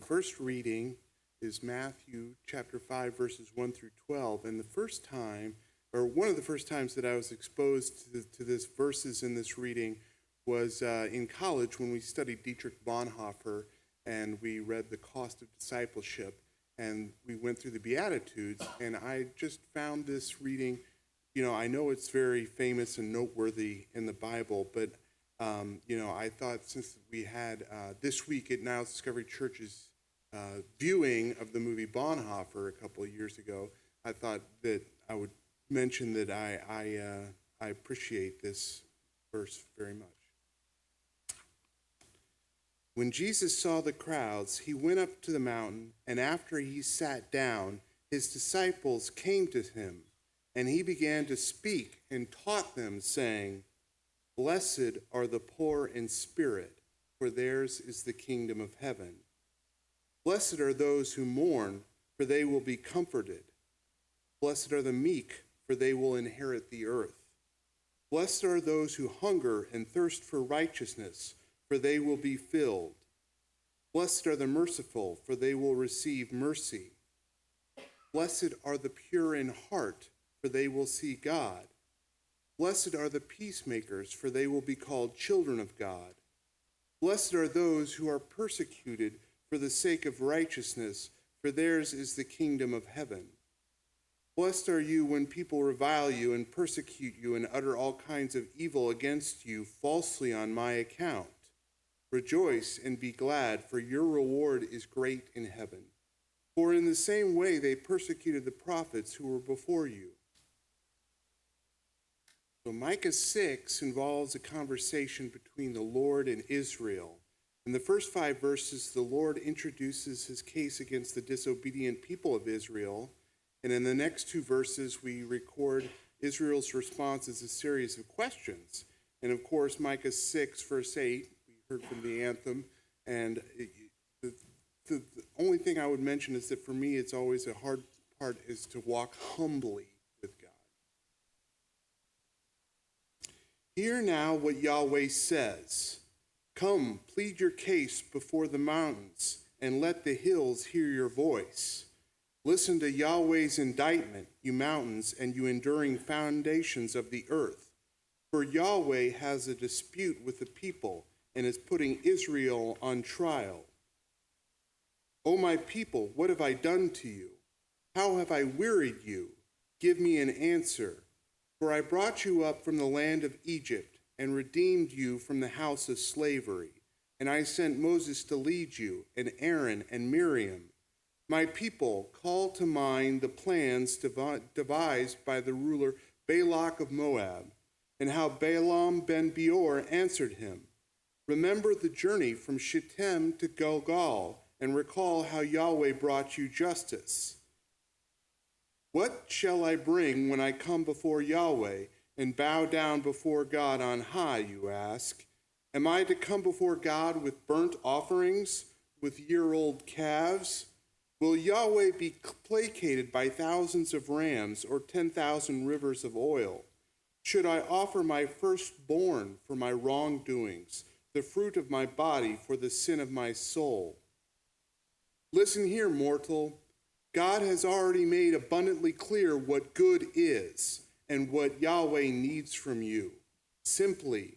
first reading is Matthew chapter 5, verses 1 through 12. And the first time, or one of the first times that I was exposed to this verses in this reading was in college when we studied Dietrich Bonhoeffer and we read The Cost of Discipleship and we went through the Beatitudes, and I just found this reading, I know it's very famous and noteworthy in the Bible, but I thought since we had this week at Niles Discovery Church's viewing of the movie Bonhoeffer a couple of years ago, I thought that I would mention that I appreciate this verse very much. When Jesus saw the crowds, he went up to the mountain, and after he sat down, his disciples came to him, and he began to speak and taught them, saying, "Blessed are the poor in spirit, for theirs is the kingdom of heaven. Blessed are those who mourn, for they will be comforted. Blessed are the meek, for they will inherit the earth. Blessed are those who hunger and thirst for righteousness, for they will be filled. Blessed are the merciful, for they will receive mercy. Blessed are the pure in heart, for they will see God. Blessed are the peacemakers, for they will be called children of God. Blessed are those who are persecuted for the sake of righteousness, for theirs is the kingdom of heaven. Blessed are you when people revile you and persecute you and utter all kinds of evil against you falsely on my account. Rejoice and be glad, for your reward is great in heaven. For in the same way they persecuted the prophets who were before you." So Micah 6 involves a conversation between the Lord and Israel. In the first 5 verses, the Lord introduces his case against the disobedient people of Israel. And in the next 2 verses, we record Israel's response as a series of questions. And of course, Micah 6, verse 8, heard from the anthem, and the only thing I would mention is that for me it's always a hard part is to walk humbly with God. Hear now what Yahweh says. Come, plead your case before the mountains, and let the hills hear your voice. Listen to Yahweh's indictment, you mountains, and you enduring foundations of the earth. For Yahweh has a dispute with the people, and is putting Israel on trial. O my people, what have I done to you? How have I wearied you? Give me an answer. For I brought you up from the land of Egypt and redeemed you from the house of slavery. And I sent Moses to lead you, and Aaron and Miriam. My people, call to mind the plans devised by the ruler Balak of Moab, and how Balaam ben Beor answered him. Remember the journey from Shittim to Gilgal, and recall how Yahweh brought you justice. What shall I bring when I come before Yahweh and bow down before God on high, you ask? Am I to come before God with burnt offerings, with year-old calves? Will Yahweh be placated by thousands of rams or 10,000 rivers of oil? Should I offer my firstborn for my wrongdoings, the fruit of my body for the sin of my soul? Listen here, mortal. God has already made abundantly clear what good is and what Yahweh needs from you. Simply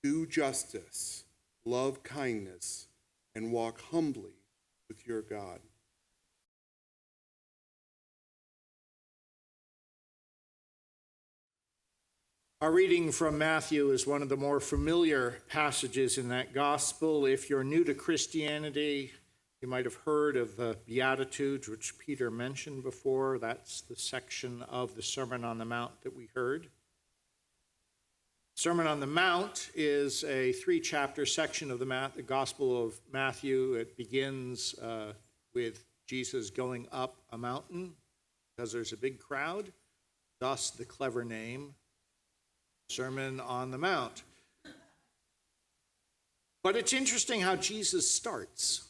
do justice, love kindness, and walk humbly with your God. Our reading from Matthew is one of the more familiar passages in that gospel. If you're new to Christianity, you might have heard of the Beatitudes, which Peter mentioned before. That's the section of the Sermon on the Mount that we heard. Sermon on the Mount is a 3-chapter section of the Gospel of Matthew. It begins with Jesus going up a mountain because there's a big crowd, thus the clever name, Sermon on the Mount. But it's interesting how Jesus starts.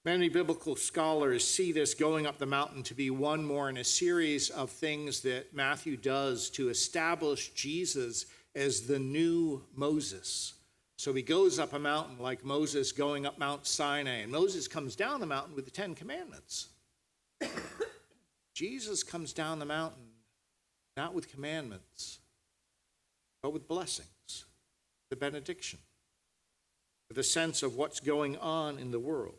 Many biblical scholars see this going up the mountain to be one more in a series of things that Matthew does to establish Jesus as the new Moses, So he goes up a mountain like Moses going up Mount Sinai, and Moses comes down the mountain with the 10 Commandments. Jesus comes down the mountain not with commandments, but with blessings, the benediction, with a sense of what's going on in the world.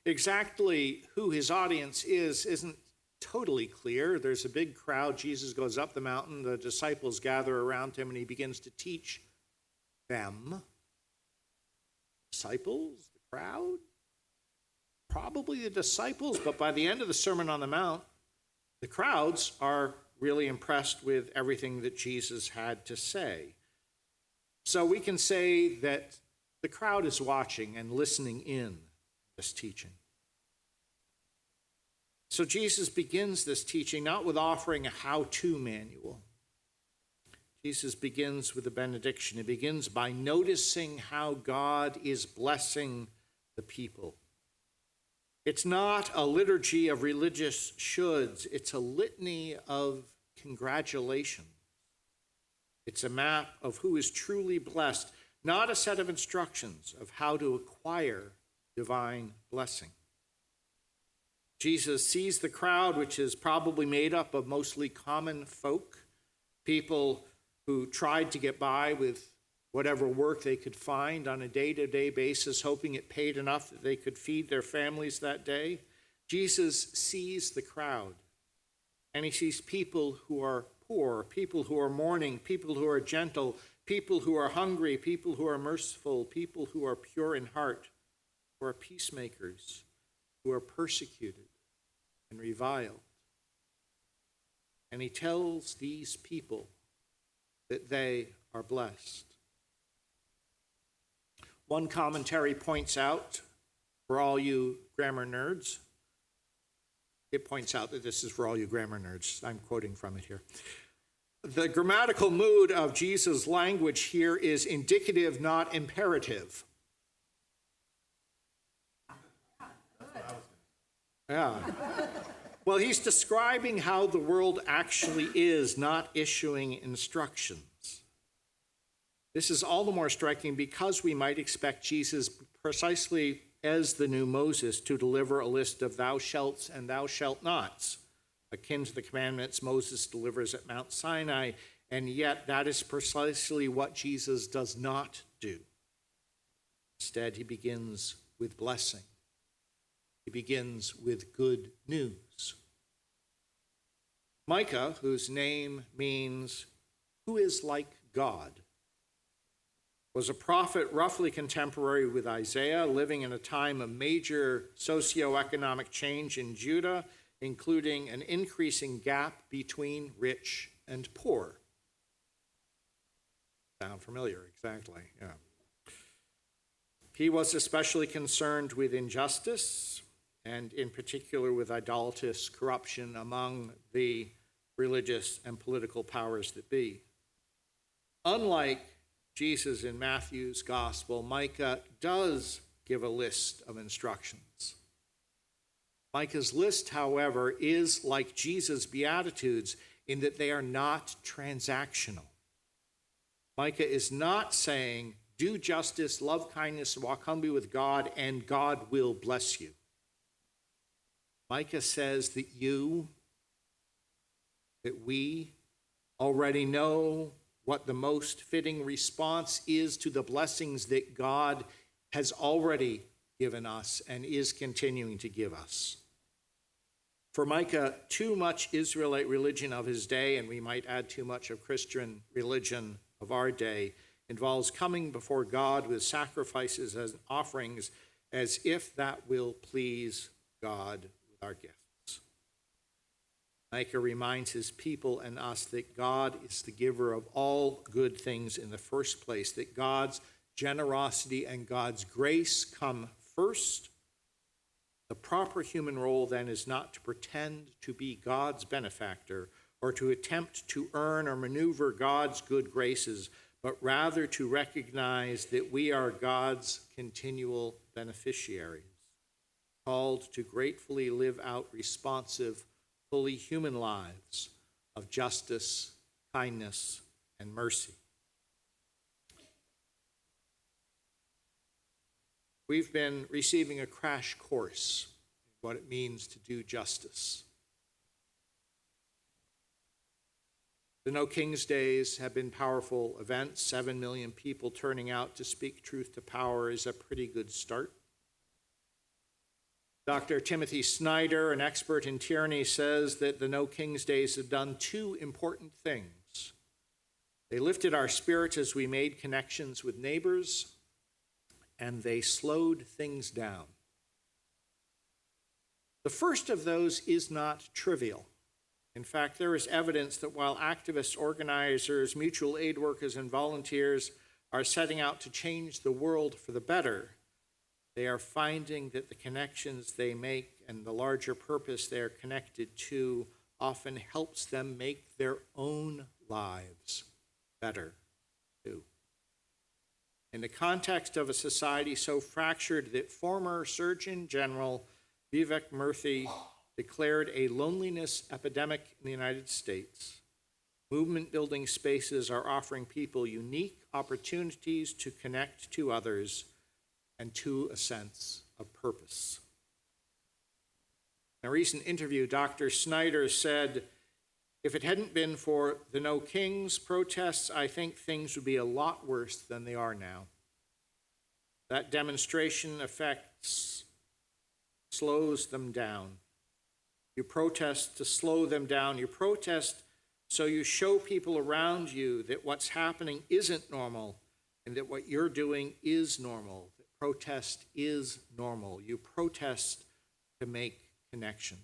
Exactly who his audience is isn't totally clear. There's a big crowd. Jesus goes up the mountain. The disciples gather around him, and he begins to teach them. Disciples? The crowd? Probably the disciples, but by the end of the Sermon on the Mount, the crowds are really impressed with everything that Jesus had to say. So we can say that the crowd is watching and listening in this teaching. So Jesus begins this teaching not with offering a how-to manual. Jesus begins with a benediction. He begins by noticing how God is blessing the people. It's not a liturgy of religious shoulds. It's a litany of congratulations. It's a map of who is truly blessed, not a set of instructions of how to acquire divine blessing. Jesus sees the crowd, which is probably made up of mostly common folk, people who tried to get by with whatever work they could find on a day-to-day basis, hoping it paid enough that they could feed their families that day. Jesus sees the crowd, and he sees people who are poor, people who are mourning, people who are gentle, people who are hungry, people who are merciful, people who are pure in heart, who are peacemakers, who are persecuted and reviled. And he tells these people that they are blessed. One commentary points out, for all you grammar nerds, it points out that this is for all you grammar nerds. I'm quoting from it here. The grammatical mood of Jesus' language here is indicative, not imperative. Yeah. Well, he's describing how the world actually is, not issuing instructions. This is all the more striking because we might expect Jesus, precisely as the new Moses, to deliver a list of thou shalts and thou shalt nots, akin to the commandments Moses delivers at Mount Sinai, and yet that is precisely what Jesus does not do. Instead, he begins with blessing. He begins with good news. Micah, whose name means who is like God, was a prophet roughly contemporary with Isaiah, living in a time of major socioeconomic change in Judah, including an increasing gap between rich and poor. Sound familiar? Exactly, yeah. He was especially concerned with injustice, and in particular with idolatrous corruption among the religious and political powers that be. Unlike Jesus in Matthew's gospel, Micah does give a list of instructions. Micah's list, however, is like Jesus' Beatitudes in that they are not transactional. Micah is not saying, do justice, love kindness, walk humbly with God, and God will bless you. Micah says that we already know what the most fitting response is to the blessings that God has already given us and is continuing to give us. For Micah, too much Israelite religion of his day, and we might add too much of Christian religion of our day, involves coming before God with sacrifices and offerings as if that will please God with our gifts. Micah reminds his people and us that God is the giver of all good things in the first place, that God's generosity and God's grace come first. The proper human role then is not to pretend to be God's benefactor or to attempt to earn or maneuver God's good graces, but rather to recognize that we are God's continual beneficiaries, called to gratefully live out responsive, fully human lives of justice, kindness, and mercy. we've been receiving a crash course in what it means to do justice. The No Kings Days have been powerful events. 7 million people turning out to speak truth to power is a pretty good start. Dr. Timothy Snyder, an expert in tyranny, says that the No Kings Days have done two important things. They lifted our spirits as we made connections with neighbors, and they slowed things down. The first of those is not trivial. In fact, there is evidence that while activists, organizers, mutual aid workers, and volunteers are setting out to change the world for the better, they are finding that the connections they make and the larger purpose they are connected to often helps them make their own lives better, too. In the context of a society so fractured that former Surgeon General Vivek Murthy declared a loneliness epidemic in the United States, movement-building spaces are offering people unique opportunities to connect to others and to a sense of purpose. In a recent interview, Dr. Snyder said, "If it hadn't been for the No Kings protests, I think things would be a lot worse than they are now. That demonstration affects, slows them down. You protest to slow them down. You protest so you show people around you that what's happening isn't normal and that what you're doing is normal. That protest is normal. You protest to make connections."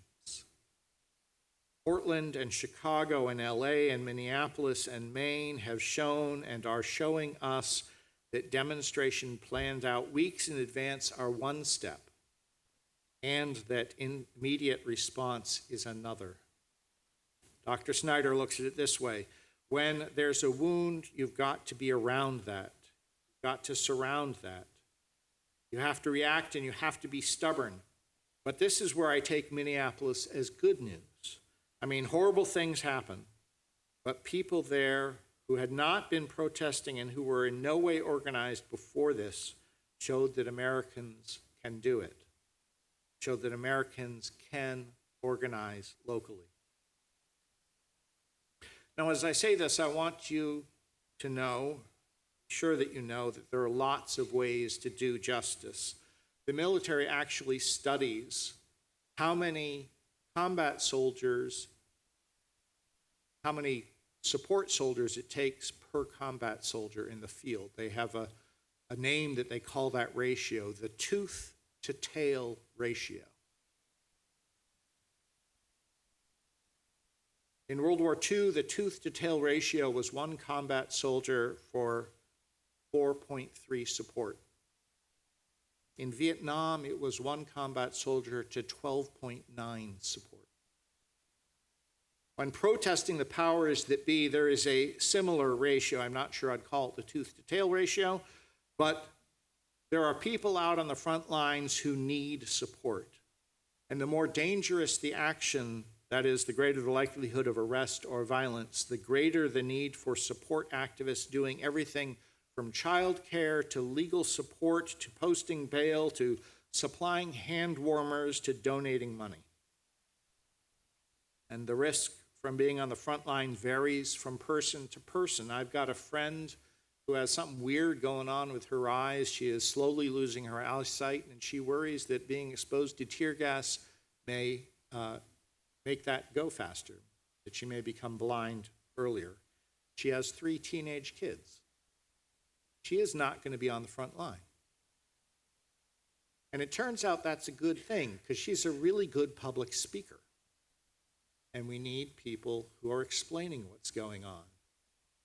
Portland and Chicago and LA and Minneapolis and Maine have shown and are showing us that demonstration planned out weeks in advance are one step, and that immediate response is another. Dr. Snyder looks at it this way: when there's a wound, you've got to be around that. You've got to surround that. You have to react and you have to be stubborn. But this is where I take Minneapolis as good news. I mean, horrible things happen, but people there who had not been protesting and who were in no way organized before this showed that Americans can do it, showed that Americans can organize locally. Now, as I say this, I want you to know, sure that you know, that there are lots of ways to do justice. The military actually studies how many combat soldiers, how many support soldiers it takes per combat soldier in the field. They have a name that they call that ratio, the tooth-to-tail ratio. In World War II, the tooth-to-tail ratio was one combat soldier for 4.3 support. In Vietnam, it was one combat soldier to 12.9 support. When protesting the powers that be, there is a similar ratio. I'm not sure I'd call it the tooth-to-tail ratio, but there are people out on the front lines who need support. And the more dangerous the action, that is, the greater the likelihood of arrest or violence, the greater the need for support activists doing everything from childcare to legal support to posting bail to supplying hand warmers to donating money. And the risk from being on the front line varies from person to person. I've got a friend who has something weird going on with her eyes. She is slowly losing her eyesight, and she worries that being exposed to tear gas may make that go faster, that she may become blind earlier. She has 3 teenage kids. She is not going to be on the front line. And it turns out that's a good thing, because she's a really good public speaker. And we need people who are explaining what's going on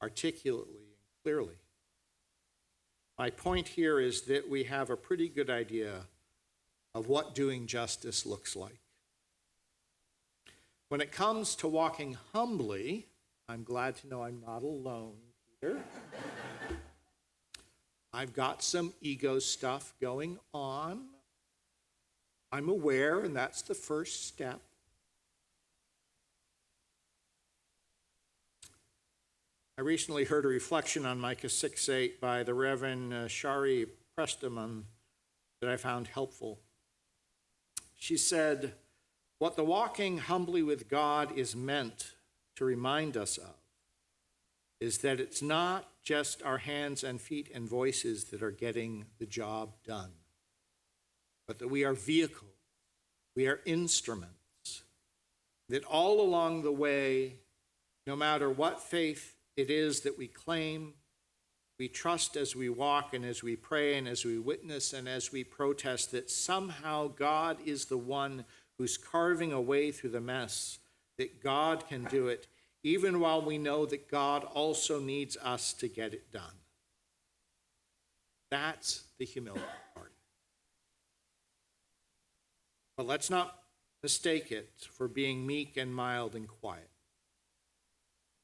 articulately and clearly. My point here is that we have a pretty good idea of what doing justice looks like. When it comes to walking humbly, I'm glad to know I'm not alone, Peter. I've got some ego stuff going on. I'm aware, and that's the first step. I recently heard a reflection on Micah 6:8 by the Reverend Shari Prestamon, that I found helpful. She said, what the walking humbly with God is meant to remind us of is that it's not just our hands and feet and voices that are getting the job done, but that we are vehicles, we are instruments, that all along the way, no matter what faith it is that we claim, we trust as we walk and as we pray and as we witness and as we protest that somehow God is the one who's carving a way through the mess, that God can do it, even while we know that God also needs us to get it done. That's the humility part. But let's not mistake it for being meek and mild and quiet.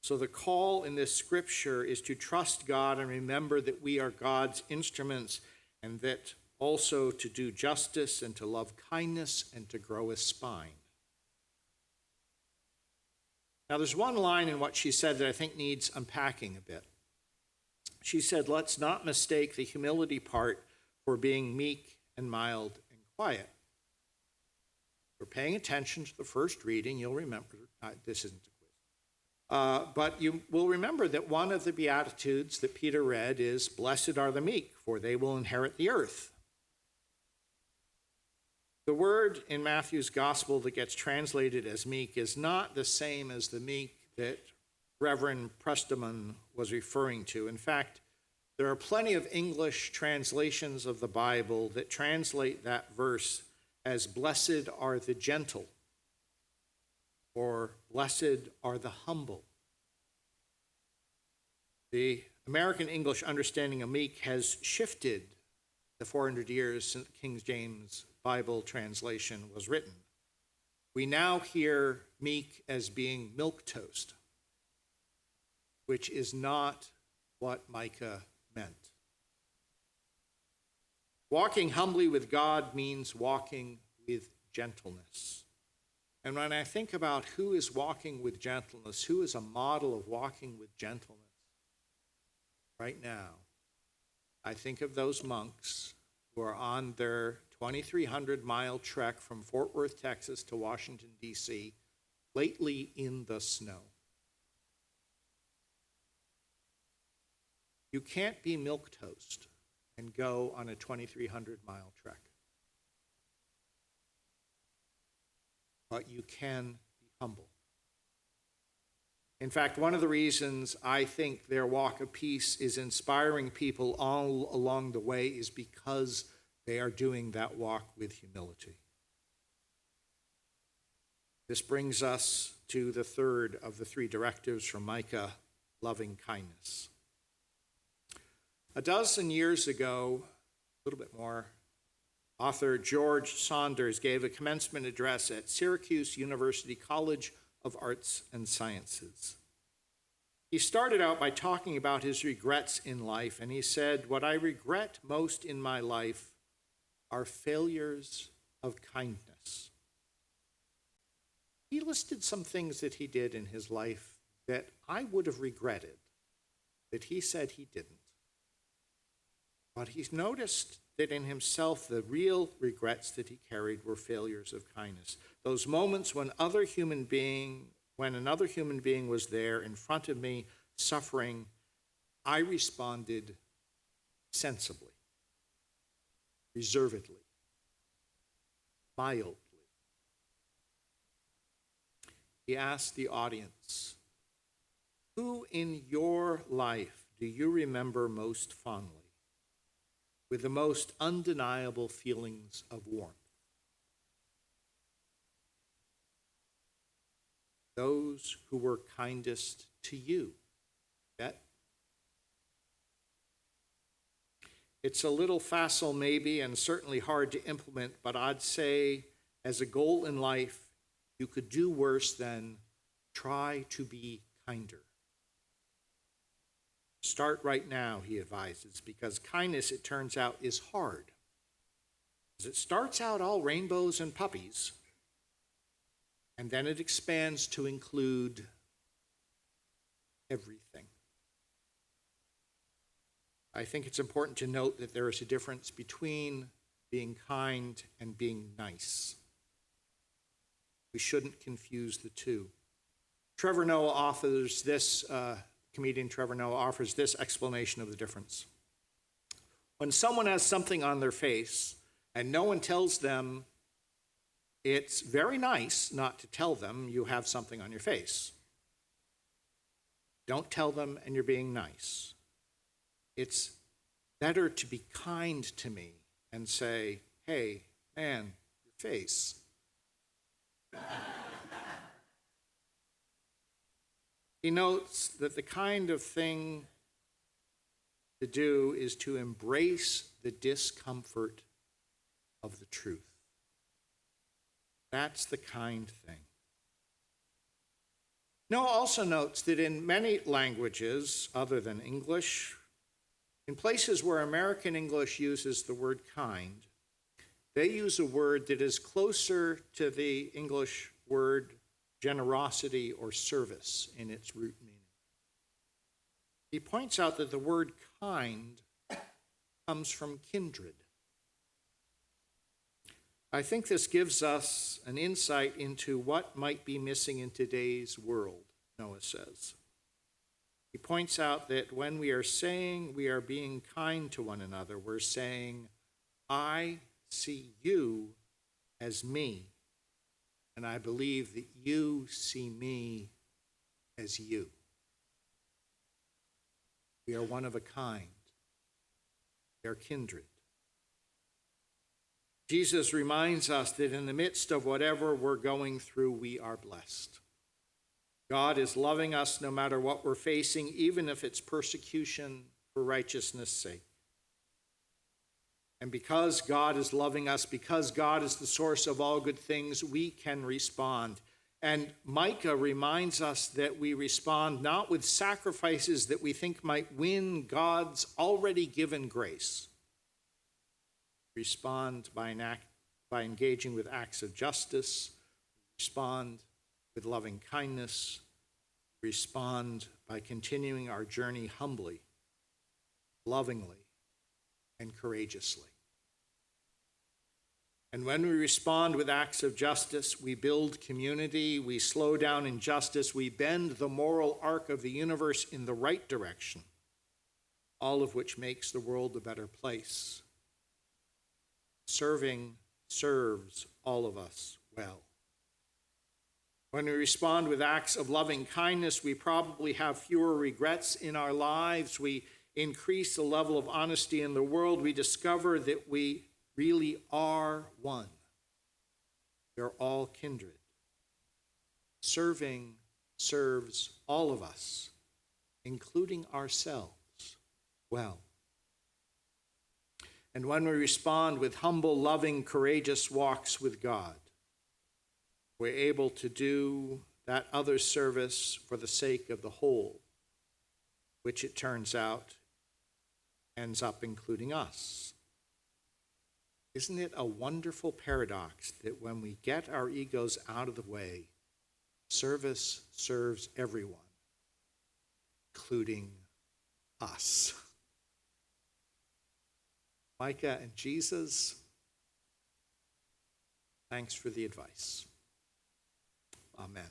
So the call in this scripture is to trust God and remember that we are God's instruments, and that also to do justice and to love kindness and to grow a spine. Now, there's one line in what she said that I think needs unpacking a bit. She said, let's not mistake the humility part for being meek and mild and quiet. If we're paying attention to the first reading, you'll remember, this isn't a quiz, but you will remember that one of the Beatitudes that Peter read is, blessed are the meek, for they will inherit the earth. The word in Matthew's gospel that gets translated as meek is not the same as the meek that Reverend Preston was referring to. In fact, there are plenty of English translations of the Bible that translate that verse as blessed are the gentle, or blessed are the humble. The American English understanding of meek has shifted the 400 years since King James Bible translation was written. We now hear meek as being milquetoast, which is not what Micah meant. Walking humbly with God means walking with gentleness. And when I think about who is walking with gentleness, who is a model of walking with gentleness right now, I think of those monks who are on their 2,300-mile trek from Fort Worth, Texas to Washington, D.C., lately in the snow. You can't be milquetoast and go on a 2,300-mile trek. But you can be humble. In fact, one of the reasons I think their walk of peace is inspiring people all along the way is because they are doing that walk with humility. This brings us to the third of the three directives from Micah, loving kindness. A dozen years ago, a little bit more, author George Saunders gave a commencement address at Syracuse University College of Arts and Sciences. He started out by talking about his regrets in life, and he said, what I regret most in my life are failures of kindness. He listed some things that he did in his life that I would have regretted, that he said he didn't. But he's noticed that in himself, the real regrets that he carried were failures of kindness. Those moments when another human being was there in front of me suffering, I responded sensibly, reservedly, mildly. He asked the audience, who in your life do you remember most fondly, with the most undeniable feelings of warmth? Those who were kindest to you. Bet? It's a little facile maybe, and certainly hard to implement, but I'd say as a goal in life, you could do worse than try to be kinder. Start right now, he advises, because kindness, it turns out, is hard. As it starts out all rainbows and puppies, and then it expands to include everything. I think it's important to note that there is a difference between being kind, and being nice. We shouldn't confuse the two. Trevor Noah offers this, comedian Trevor Noah offers this explanation of the difference. When someone has something on their face and no one tells them, it's very nice not to tell them you have something on your face. Don't tell them and you're being nice. It's better to be kind to me and say, hey, man, your face. He notes that the kind of thing to do is to embrace the discomfort of the truth. That's the kind thing. Noah also notes that in many languages other than English, in places where American English uses the word kind, they use a word that is closer to the English word generosity or service in its root meaning. He points out that the word kind comes from kindred. I think this gives us an insight into what might be missing in today's world, Noah says. He points out that when we are saying we are being kind to one another, we're saying, I see you as me, and I believe that you see me as you. We are one of a kind. We are kindred. Jesus reminds us that in the midst of whatever we're going through, we are blessed. God is loving us no matter what we're facing, even if it's persecution for righteousness' sake. And because God is loving us, because God is the source of all good things, we can respond. And Micah reminds us that we respond not with sacrifices that we think might win God's already given grace. Respond by engaging with acts of justice. Respond with loving kindness. Respond by continuing our journey humbly, lovingly, and courageously. And when we respond with acts of justice, we build community, we slow down injustice, we bend the moral arc of the universe in the right direction, all of which makes the world a better place. Serving serves all of us well. When we respond with acts of loving kindness, we probably have fewer regrets in our lives. We increase the level of honesty in the world. We discover that we really are one. We are all kindred. Serving serves all of us, including ourselves, well. And when we respond with humble, loving, courageous walks with God, we're able to do that other service for the sake of the whole, which it turns out ends up including us. Isn't it a wonderful paradox that when we get our egos out of the way, service serves everyone, including us? Micah and Jesus, thanks for the advice. Amen.